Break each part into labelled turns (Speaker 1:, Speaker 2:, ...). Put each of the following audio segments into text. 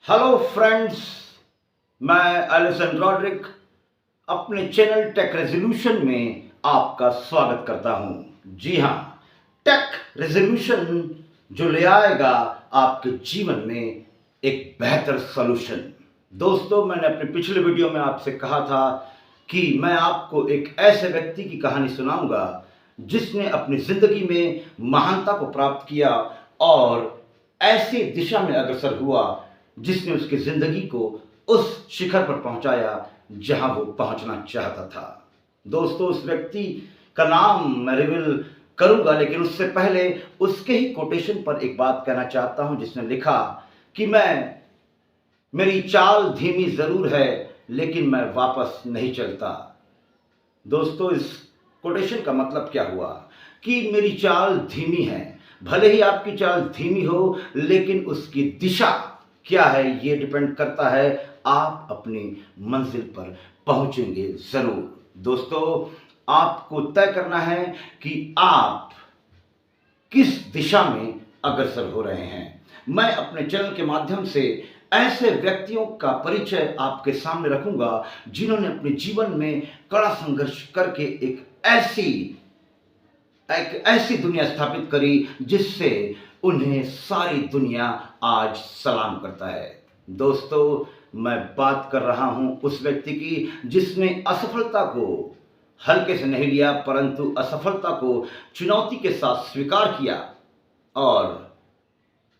Speaker 1: Hello friends, मैं Allison Rodrick अपने channel take resolution में आपका स्वागत करता हूं। जी हां, टेक रेजोल्यूशन जो ले आएगा आपके जीवन में एक बेहतर सॉल्यूशन। दोस्तों, मैंने अपने पिछले वीडियो में आपसे कहा था कि मैं आपको एक ऐसे व्यक्ति की कहानी सुनाऊंगा जिसने अपनी जिंदगी में महानता को प्राप्त किया और ऐसी दिशा में अग्रसर हुआ जिसने उसकी जिंदगी को उस शिखर पर पहुंचाया जहां वो पहुंचना चाहता था। दोस्तों, उस व्यक्ति का नाम मैं रिवील करूंगा, लेकिन उससे पहले उसके ही कोटेशन पर एक बात कहना चाहता हूं जिसने लिखा कि मेरी चाल धीमी जरूर है लेकिन मैं वापस नहीं चलता। दोस्तों, इस कोटेशन का मतलब क्या हुआ कि मेरी चाल धीमी है। भले ही आपकी चाल धीमी हो, लेकिन उसकी दिशा क्या है ये डिपेंड करता है आप अपनी मंजिल पर पहुंचेंगे जरूर। दोस्तों, आपको तय करना है कि आप किस दिशा में अग्रसर हो रहे हैं। मैं अपने चैनल के माध्यम से ऐसे व्यक्तियों का परिचय आपके सामने रखूंगा जिन्होंने अपने जीवन में कड़ा संघर्ष करके एक ऐसी दुनिया स्थापित करी जिससे उन्हें सारी दुनिया आज सलाम करता है। दोस्तों, मैं बात कर रहा हूं उस व्यक्ति की जिसने असफलता को हल्के से नहीं लिया, परंतु असफलता को चुनौती के साथ स्वीकार किया और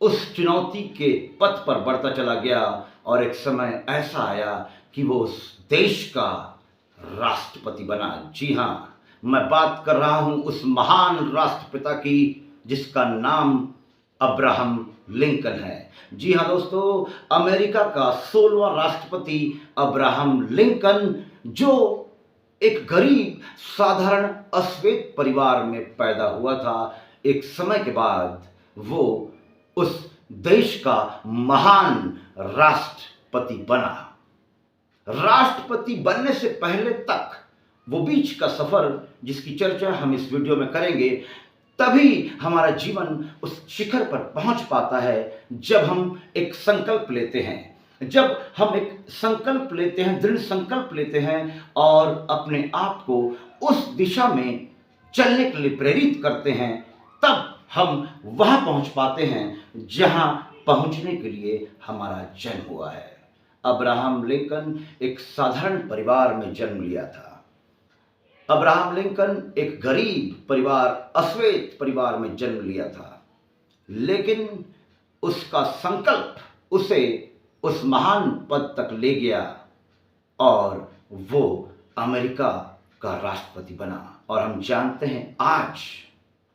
Speaker 1: उस चुनौती के पथ पर बढ़ता चला गया और एक समय ऐसा आया कि वो उस देश का राष्ट्रपति बना। जी हां, मैं बात कर रहा हूं उस महान राष्ट्रपिता की जिसका नाम अब्राहम लिंकन है। जी हां दोस्तों, अमेरिका का 16वां राष्ट्रपति अब्राहम लिंकन, जो एक गरीब साधारण अश्वेत परिवार में पैदा हुआ था, एक समय के बाद वो उस देश का महान राष्ट्रपति बना। राष्ट्रपति बनने से पहले तक वो बीच का सफर जिसकी चर्चा हम इस वीडियो में करेंगे, तभी हमारा जीवन उस शिखर पर पहुंच पाता है जब हम एक संकल्प लेते हैं। जब हम एक संकल्प लेते हैं, दृढ़ संकल्प लेते हैं और अपने आप को उस दिशा में चलने के लिए प्रेरित करते हैं, तब हम वहां पहुंच पाते हैं जहां पहुंचने के लिए हमारा जन्म हुआ है। अब्राहम लिंकन एक साधारण परिवार में जन्म लिया था। अब्राहम लिंकन एक गरीब परिवार, अश्वेत परिवार में जन्म लिया था, लेकिन उसका संकल्प उसे उस महान पद तक ले गया और वो अमेरिका का राष्ट्रपति बना। और हम जानते हैं आज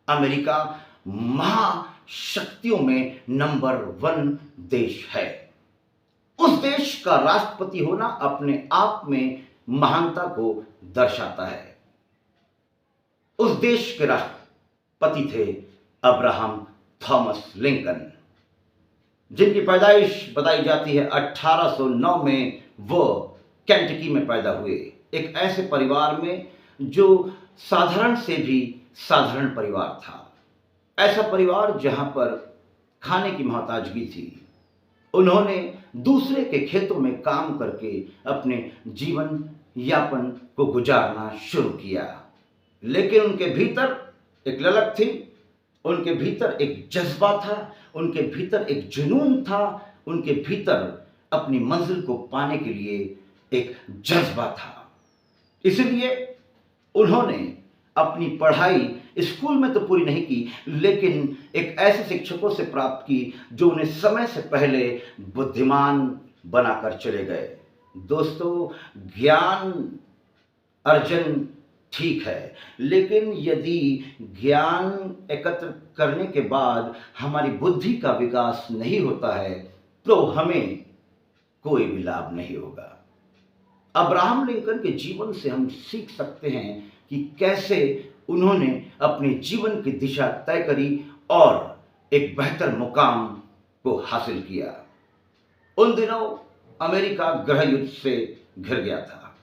Speaker 1: अमेरिका महाशक्तियों में नंबर 1 देश है। उस देश का राष्ट्रपति होना अपने आप में महानता को दर्शाता है। उस देश के राष्ट्रपति थे अब्राहम थॉमस लिंकन, जिनकी पैदाइश बताई जाती है 1809 में। वो केंटकी में पैदा हुए, एक ऐसे परिवार में जो साधारण से भी साधारण परिवार था। ऐसा परिवार जहां पर खाने की मोहताजगी थी। उन्होंने दूसरे के खेतों में काम करके अपने जीवन यापन को गुजारना शुरू किया, लेकिन उनके भीतर एक ललक थी, उनके भीतर एक जज्बा था, उनके भीतर एक जुनून था, उनके भीतर अपनी मंजिल को पाने के लिए एक जज्बा था। इसलिए उन्होंने अपनी पढ़ाई स्कूल में तो पूरी नहीं की, लेकिन एक ऐसे शिक्षकों से प्राप्त की जो उन्हें समय से पहले बुद्धिमान बनाकर चले गए। दोस्तों, ज्ञान अर्जन ठीक है, लेकिन यदि ज्ञान एकत्र करने के बाद हमारी बुद्धि का विकास नहीं होता है तो हमें कोई भी लाभ नहीं होगा। अब्राहम लिंकन के जीवन से हम सीख सकते हैं कि कैसे उन्होंने अपने जीवन की दिशा तय करी और एक बेहतर मुकाम को हासिल किया। उन दिनों अमेरिका गृह युद्ध से घिर गया था।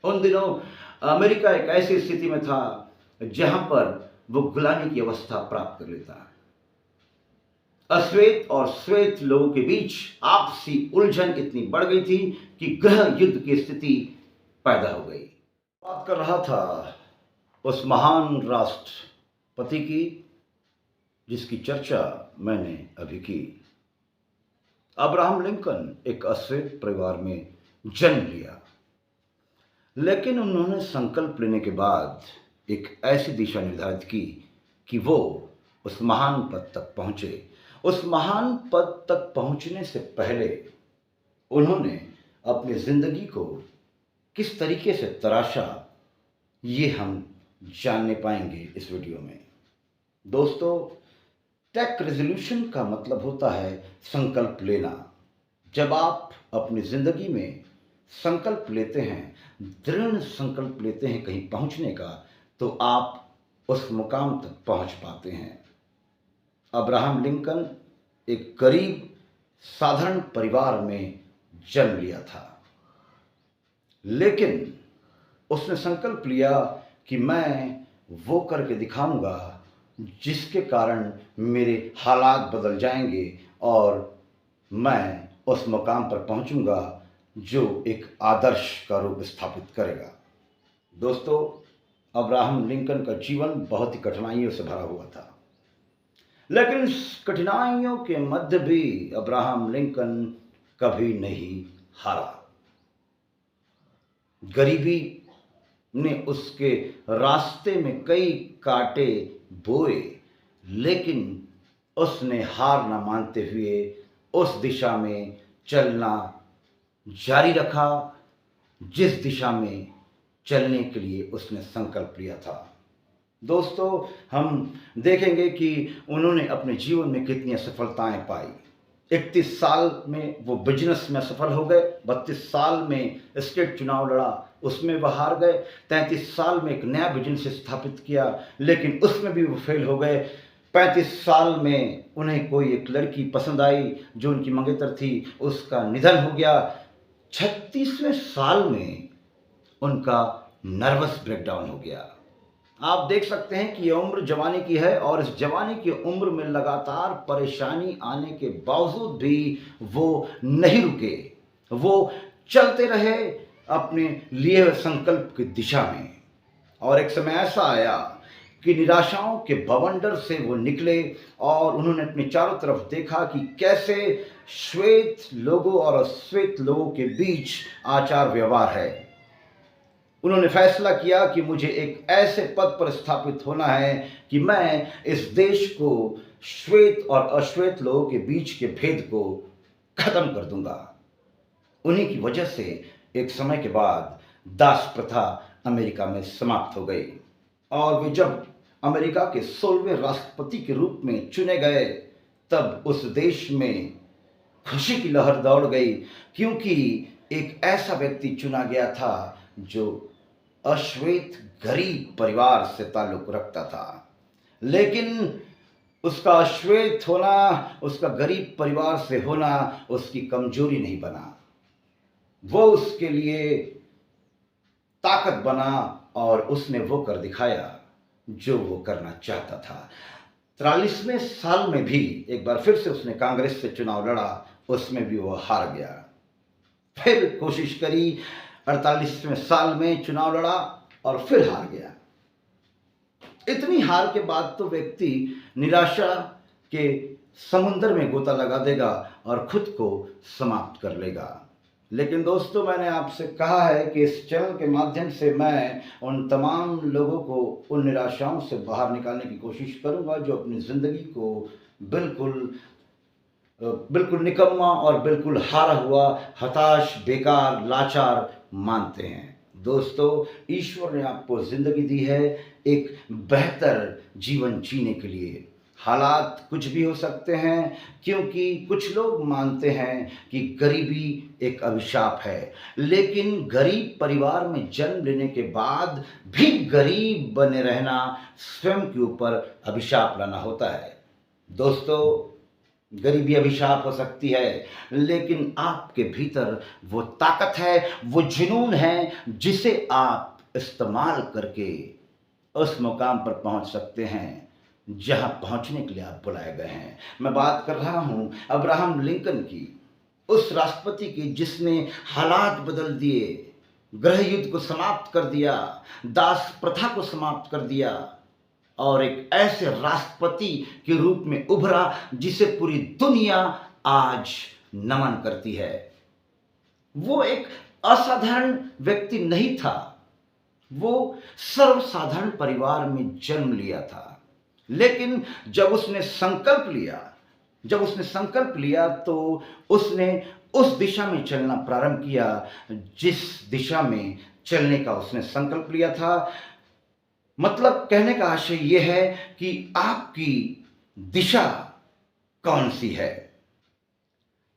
Speaker 1: उन दिनों अमेरिका एक ऐसी स्थिति में था जहां पर वो गुलामी की अवस्था प्राप्त कर लेता। अश्वेत और श्वेत लोगों के बीच आपसी उलझन इतनी बढ़ गई थी कि गृह युद्ध की स्थिति पैदा हो गई। बात कर रहा था उस महान राष्ट्रपति की जिसकी चर्चा मैंने अभी की। अब्राहम लिंकन एक अश्वेत परिवार में जन्म लिया, लेकिन उन्होंने संकल्प लेने के बाद एक ऐसी दिशा निर्धारित की कि वो उस महान पद तक पहुंचे। उस महान पद तक पहुंचने से पहले उन्होंने अपनी जिंदगी को किस तरीके से तराशा, ये हम जानने पाएंगे इस वीडियो में। दोस्तों, टेक रेजोल्यूशन का मतलब होता है संकल्प लेना। जब आप अपनी जिंदगी में संकल्प लेते हैं, दृढ़ संकल्प लेते हैं कहीं पहुंचने का, तो आप उस मुकाम तक पहुंच पाते हैं। अब्राहम लिंकन एक गरीब साधारण परिवार में जन्म लिया था, लेकिन उसने संकल्प लिया कि मैं वो करके दिखाऊंगा जिसके कारण मेरे हालात बदल जाएंगे और मैं उस मुकाम पर पहुंचूंगा जो एक आदर्श का रूप स्थापित करेगा। दोस्तों, अब्राहम लिंकन का जीवन बहुत ही कठिनाइयों से भरा हुआ था, लेकिन इस कठिनाइयों के मध्य भी अब्राहम लिंकन कभी नहीं हारा। गरीबी ने उसके रास्ते में कई कांटे बोए, लेकिन उसने हार न मानते हुए उस दिशा में चलना जारी रखा जिस दिशा में चलने के लिए उसने संकल्प लिया था। दोस्तों, हम देखेंगे कि उन्होंने अपने जीवन में कितनी सफलताएं पाई। 31 साल में वो बिजनेस में सफल हो गए, 32 साल में स्टेट चुनाव लड़ा, उसमें वह हार गए, 33 साल में एक नया बिजनेस स्थापित किया, लेकिन उसमें भी वो फेल हो गए। 35 साल में उन्हें कोई एक लड़की पसंद आई जो उनकी मंगेतर थी, उसका निधन हो गया। 36वें साल में उनका नर्वस ब्रेकडाउन हो गया। आप देख सकते हैं कि ये उम्र जवानी की है और इस जवानी की उम्र में लगातार परेशानी आने के बावजूद भी वो नहीं रुके, वो चलते रहे अपने लिए हुए संकल्प की दिशा में। और एक समय ऐसा आया कि निराशाओं के बवंडर से वो निकले और उन्होंने अपने चारों तरफ देखा कि कैसे श्वेत लोगों और अश्वेत लोगों के बीच आचार व्यवहार है। उन्होंने फैसला किया कि मुझे एक ऐसे पद पर स्थापित होना है कि मैं इस देश को श्वेत और अश्वेत लोगों के बीच के भेद को खत्म कर दूंगा। उन्हीं की वजह से एक समय के बाद दास प्रथा अमेरिका में समाप्त हो गई और वे जब अमेरिका के 16वें राष्ट्रपति के रूप में चुने गए, तब उस देश में खुशी की लहर दौड़ गई, क्योंकि एक ऐसा व्यक्ति चुना गया था जो अश्वेत गरीब परिवार से ताल्लुक रखता था। लेकिन उसका अश्वेत होना, उसका गरीब परिवार से होना उसकी कमजोरी नहीं बना, वो उसके लिए ताकत बना और उसने वो कर दिखाया जो वो करना चाहता था। 43वें साल में भी एक बार फिर से उसने कांग्रेस से चुनाव लड़ा, उसमें भी वो हार गया। फिर कोशिश करी, 48वें साल में चुनाव लड़ा और फिर हार गया। इतनी हार के बाद तो व्यक्ति निराशा के समुद्र में गोता लगा देगा और खुद को समाप्त कर लेगा। लेकिन दोस्तों, मैंने आपसे कहा है कि इस चैनल के माध्यम से मैं उन तमाम लोगों को उन निराशाओं से बाहर निकालने की कोशिश करूंगा जो अपनी ज़िंदगी को बिल्कुल निकम्मा और बिल्कुल हारा हुआ, हताश, बेकार, लाचार मानते हैं। दोस्तों, ईश्वर ने आपको ज़िंदगी दी है एक बेहतर जीवन जीने के लिए। हालात कुछ भी हो सकते हैं, क्योंकि कुछ लोग मानते हैं कि गरीबी एक अभिशाप है, लेकिन गरीब परिवार में जन्म लेने के बाद भी गरीब बने रहना स्वयं के ऊपर अभिशाप लाना होता है। दोस्तों, गरीबी अभिशाप हो सकती है, लेकिन आपके भीतर वो ताकत है, वो जुनून है जिसे आप इस्तेमाल करके उस मुकाम पर पहुंच सकते हैं जहां पहुंचने के लिए आप बुलाए गए हैं। मैं बात कर रहा हूं अब्राहम लिंकन की, उस राष्ट्रपति की जिसने हालात बदल दिए, गृह युद्ध को समाप्त कर दिया, दास प्रथा को समाप्त कर दिया और एक ऐसे राष्ट्रपति के रूप में उभरा जिसे पूरी दुनिया आज नमन करती है। वो एक असाधारण व्यक्ति नहीं था, वो सर्वसाधारण परिवार में जन्म लिया था, लेकिन जब उसने संकल्प लिया तो उसने उस दिशा में चलना प्रारंभ किया जिस दिशा में चलने का उसने संकल्प लिया था। मतलब कहने का आशय यह है कि आपकी दिशा कौन सी है।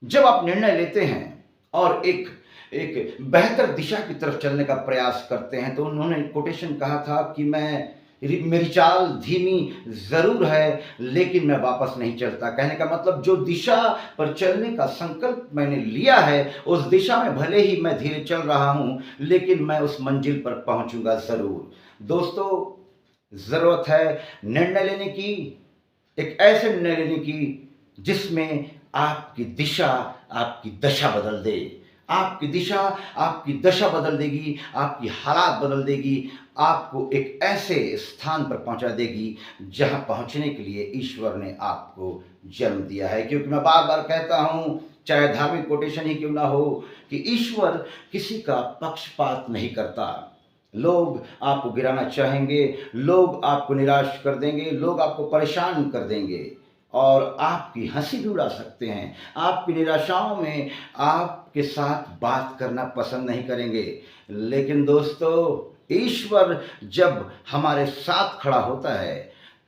Speaker 1: जब आप निर्णय लेते हैं और एक बेहतर दिशा की तरफ चलने का प्रयास करते हैं, तो उन्होंने कोटेशन कहा था कि मेरी चाल धीमी जरूर है लेकिन मैं वापस नहीं चलता। कहने का मतलब जो दिशा पर चलने का संकल्प मैंने लिया है उस दिशा में भले ही मैं धीरे चल रहा हूं लेकिन मैं उस मंजिल पर पहुंचूंगा जरूर। दोस्तों, जरूरत है निर्णय लेने की, एक ऐसे निर्णय लेने की जिसमें आपकी दिशा आपकी दशा बदल दे। आपकी दिशा आपकी दशा बदल देगी, आपकी हालात बदल देगी, आपको एक ऐसे स्थान पर पहुंचा देगी जहां पहुंचने के लिए ईश्वर ने आपको जन्म दिया है। क्योंकि मैं बार बार कहता हूं, चाहे धार्मिक कोटेशन ही क्यों ना हो, कि ईश्वर किसी का पक्षपात नहीं करता। लोग आपको गिराना चाहेंगे, लोग आपको निराश कर देंगे, लोग आपको परेशान कर देंगे और आपकी हंसी भी उड़ा सकते हैं। आपकी निराशाओं में आपके साथ बात करना पसंद नहीं करेंगे। लेकिन दोस्तों, ईश्वर जब हमारे साथ खड़ा होता है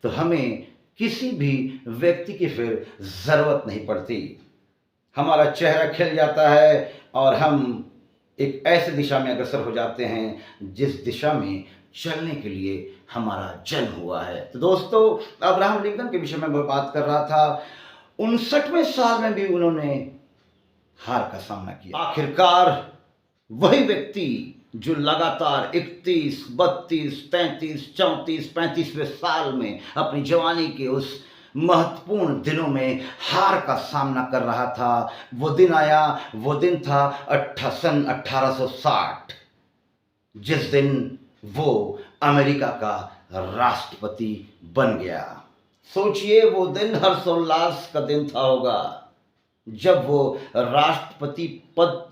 Speaker 1: तो हमें किसी भी व्यक्ति की फिर जरूरत नहीं पड़ती। हमारा चेहरा खिल जाता है और हम एक ऐसी दिशा में अग्रसर हो जाते हैं जिस दिशा में चलने के लिए हमारा जन्म हुआ है। तो दोस्तों, अब्राहम लिंकन के विषय में मैं बात कर रहा था। 59वें साल में भी उन्होंने हार का सामना किया। आखिरकार वही व्यक्ति जो लगातार 31, 32, 33, 34, 35वें साल में अपनी जवानी के उस महत्वपूर्ण दिनों में हार का सामना कर रहा था, वो दिन आया, वो दिन था सन 1860, जिस दिन वो अमेरिका का राष्ट्रपति बन गया। सोचिए, वो दिन हर्षोल्लास का दिन था होगा जब वो राष्ट्रपति पद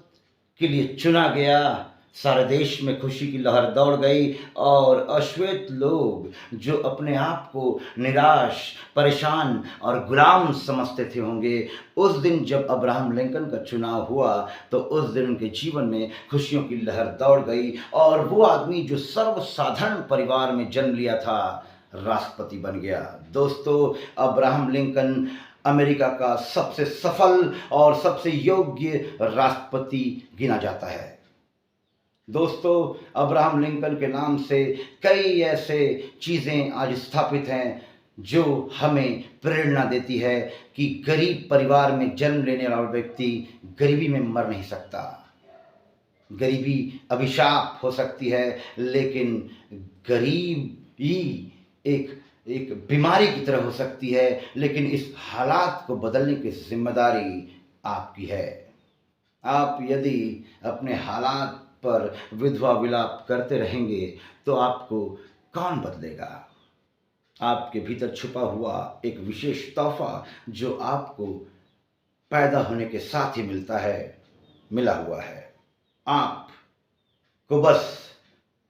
Speaker 1: के लिए चुना गया। सारे देश में खुशी की लहर दौड़ गई और अश्वेत लोग जो अपने आप को निराश, परेशान और गुलाम समझते थे होंगे, उस दिन जब अब्राहम लिंकन का चुनाव हुआ तो उस दिन उनके जीवन में खुशियों की लहर दौड़ गई और वो आदमी जो सर्वसाधारण परिवार में जन्म लिया था, राष्ट्रपति बन गया। दोस्तों, अब्राहम लिंकन अमेरिका का सबसे सफल और सबसे योग्य राष्ट्रपति गिना जाता है। दोस्तों, अब्राहम लिंकन के नाम से कई ऐसे चीज़ें आज स्थापित हैं जो हमें प्रेरणा देती है कि गरीब परिवार में जन्म लेने वाला व्यक्ति गरीबी में मर नहीं सकता। गरीबी अभिशाप हो सकती है, लेकिन गरीबी एक बीमारी की तरह हो सकती है, लेकिन इस हालात को बदलने की जिम्मेदारी आपकी है। आप यदि अपने हालात पर विधवा विलाप करते रहेंगे तो आपको कौन बदलेगा? आपके भीतर छुपा हुआ एक विशेष तोहफा जो आपको पैदा होने के साथ ही मिला हुआ है। आपको बस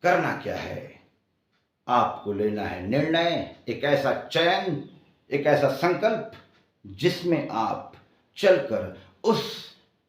Speaker 1: करना क्या है? आपको लेना है निर्णय, एक ऐसा चयन, एक ऐसा संकल्प जिसमें आप चलकर उस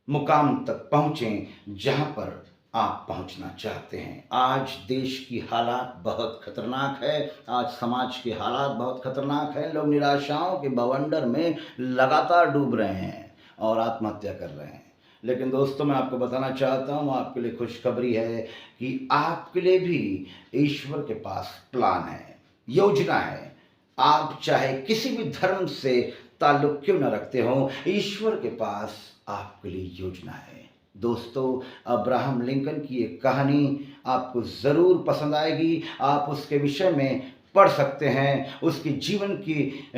Speaker 1: मुकाम तक पहुंचें जहां पर आप पहुंचना चाहते हैं। आज देश की हालात बहुत खतरनाक है, आज समाज के हालात बहुत खतरनाक है। लोग निराशाओं के बवंडर में लगातार डूब रहे हैं और आत्महत्या कर रहे हैं। लेकिन दोस्तों, मैं आपको बताना चाहता हूँ, आपके लिए खुशखबरी है कि आपके लिए भी ईश्वर के पास प्लान है, योजना है। आप चाहे किसी भी धर्म से ताल्लुक क्यों न रखते हो, ईश्वर के पास आपके लिए योजना है। दोस्तों, अब्राहम लिंकन की एक कहानी आपको ज़रूर पसंद आएगी। आप उसके विषय में पढ़ सकते हैं, उसके जीवन की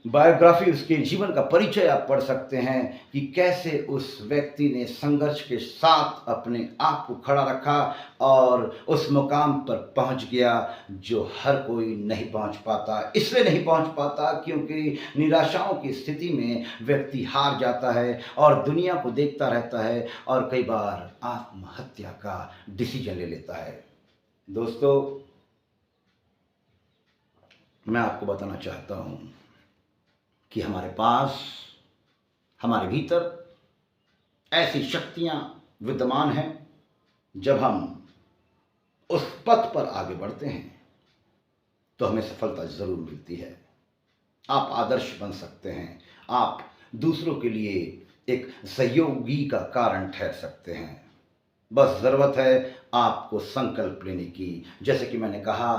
Speaker 1: बायोग्राफी, उसके जीवन का परिचय आप पढ़ सकते हैं कि कैसे उस व्यक्ति ने संघर्ष के साथ अपने आप को खड़ा रखा और उस मुकाम पर पहुंच गया जो हर कोई नहीं पहुंच पाता। इसलिए नहीं पहुंच पाता क्योंकि निराशाओं की स्थिति में व्यक्ति हार जाता है और दुनिया को देखता रहता है और कई बार आत्महत्या का डिसीजन ले लेता है। दोस्तों, मैं आपको बताना चाहता हूं कि हमारे पास, हमारे भीतर ऐसी शक्तियां विद्यमान हैं। जब हम उस पथ पर आगे बढ़ते हैं तो हमें सफलता जरूर मिलती है। आप आदर्श बन सकते हैं, आप दूसरों के लिए एक सहयोगी का कारण ठहर सकते हैं। बस ज़रूरत है आपको संकल्प लेने की। जैसे कि मैंने कहा,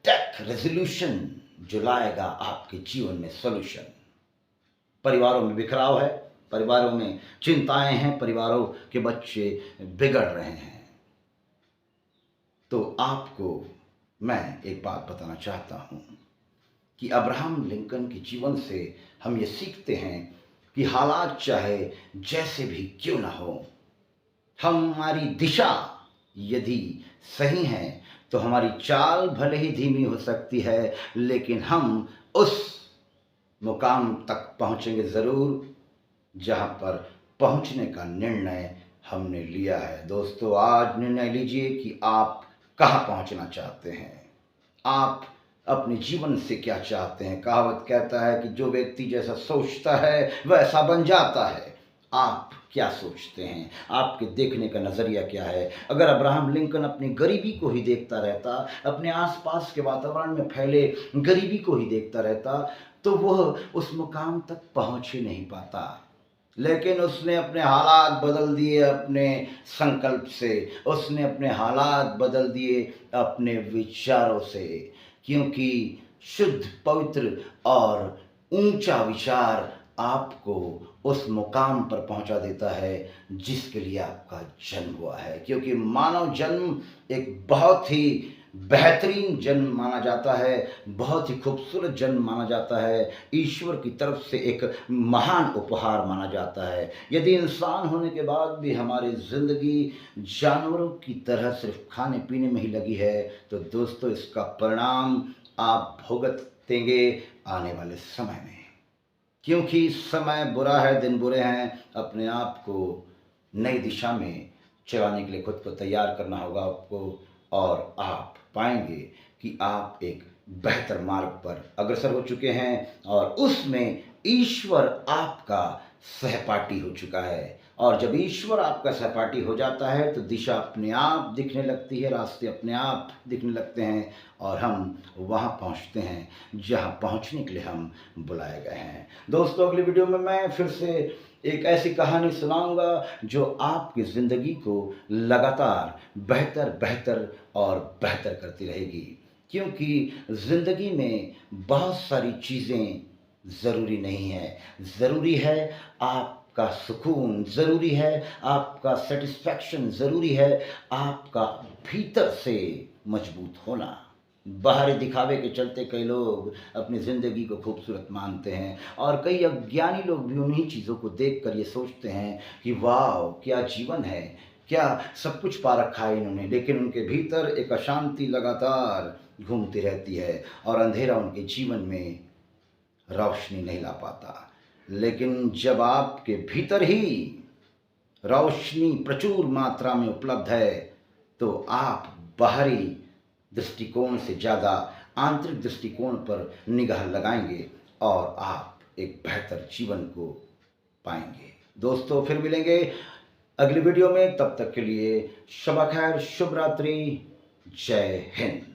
Speaker 1: टेक रेजोल्यूशन जो लाएगा आपके जीवन में सॉल्यूशन। परिवारों में बिखराव है, परिवारों में चिंताएं हैं, परिवारों के बच्चे बिगड़ रहे हैं। तो आपको मैं एक बात बताना चाहता हूं कि अब्राहम लिंकन के जीवन से हम ये सीखते हैं कि हालात चाहे जैसे भी क्यों ना हो, हमारी दिशा यदि सही है तो हमारी चाल भले ही धीमी हो सकती है, लेकिन हम उस मुकाम तक पहुंचेंगे ज़रूर जहां पर पहुंचने का निर्णय हमने लिया है। दोस्तों, आज निर्णय लीजिए कि आप कहां पहुंचना चाहते हैं, आप अपने जीवन से क्या चाहते हैं। कहावत कहता है कि जो व्यक्ति जैसा सोचता है वैसा बन जाता है। आप क्या सोचते हैं, आपके देखने का नज़रिया क्या है। अगर अब्राहम लिंकन अपनी गरीबी को ही देखता रहता, अपने आसपास के वातावरण में फैले गरीबी को ही देखता रहता, तो वह उस मुकाम तक पहुंच ही नहीं पाता। लेकिन उसने अपने हालात बदल दिए अपने संकल्प से, उसने अपने हालात बदल दिए अपने विचारों से, क्योंकि शुद्ध, पवित्र और ऊंचा विचार आपको उस मुकाम पर पहुंचा देता है जिसके लिए आपका जन्म हुआ है। क्योंकि मानव जन्म एक बहुत ही बेहतरीन जन्म माना जाता है, बहुत ही खूबसूरत जन्म माना जाता है, ईश्वर की तरफ से एक महान उपहार माना जाता है। यदि इंसान होने के बाद भी हमारी ज़िंदगी जानवरों की तरह सिर्फ खाने पीने में ही लगी है, तो दोस्तों, इसका परिणाम आप भुगतेंगे आने वाले समय में। क्योंकि समय बुरा है, दिन बुरे हैं। अपने आप को नई दिशा में चलाने के लिए खुद को तैयार करना होगा आपको, और आप पाएंगे कि आप एक बेहतर मार्ग पर अग्रसर हो चुके हैं और उसमें ईश्वर आपका सहपाठी हो चुका है। और जब ईश्वर आपका सहपाठी हो जाता है तो दिशा अपने आप दिखने लगती है, रास्ते अपने आप दिखने लगते हैं और हम वहाँ पहुँचते हैं जहाँ पहुँचने के लिए हम बुलाए गए हैं। दोस्तों, अगली वीडियो में मैं फिर से एक ऐसी कहानी सुनाऊंगा जो आपकी ज़िंदगी को लगातार बेहतर बेहतर और बेहतर करती रहेगी। क्योंकि ज़िंदगी में बहुत सारी चीज़ें ज़रूरी नहीं है। ज़रूरी है आपका सुकून, ज़रूरी है आपका सेटिस्फैक्शन, ज़रूरी है आपका भीतर से मजबूत होना। बाहरी दिखावे के चलते कई लोग अपनी ज़िंदगी को खूबसूरत मानते हैं और कई अज्ञानी लोग भी उन्हीं चीज़ों को देखकर ये सोचते हैं कि वाह, क्या जीवन है, क्या सब कुछ पा रखा है इन्होंने। लेकिन उनके भीतर एक अशांति लगातार घूमती रहती है और अंधेरा उनके जीवन में रोशनी नहीं ला पाता। लेकिन जब आपके भीतर ही रोशनी प्रचुर मात्रा में उपलब्ध है तो आप बाहरी दृष्टिकोण से ज़्यादा आंतरिक दृष्टिकोण पर निगाह लगाएंगे और आप एक बेहतर जीवन को पाएंगे। दोस्तों, फिर मिलेंगे अगली वीडियो में। तब तक के लिए शब खैर, शुभ रात्रि, जय हिंद।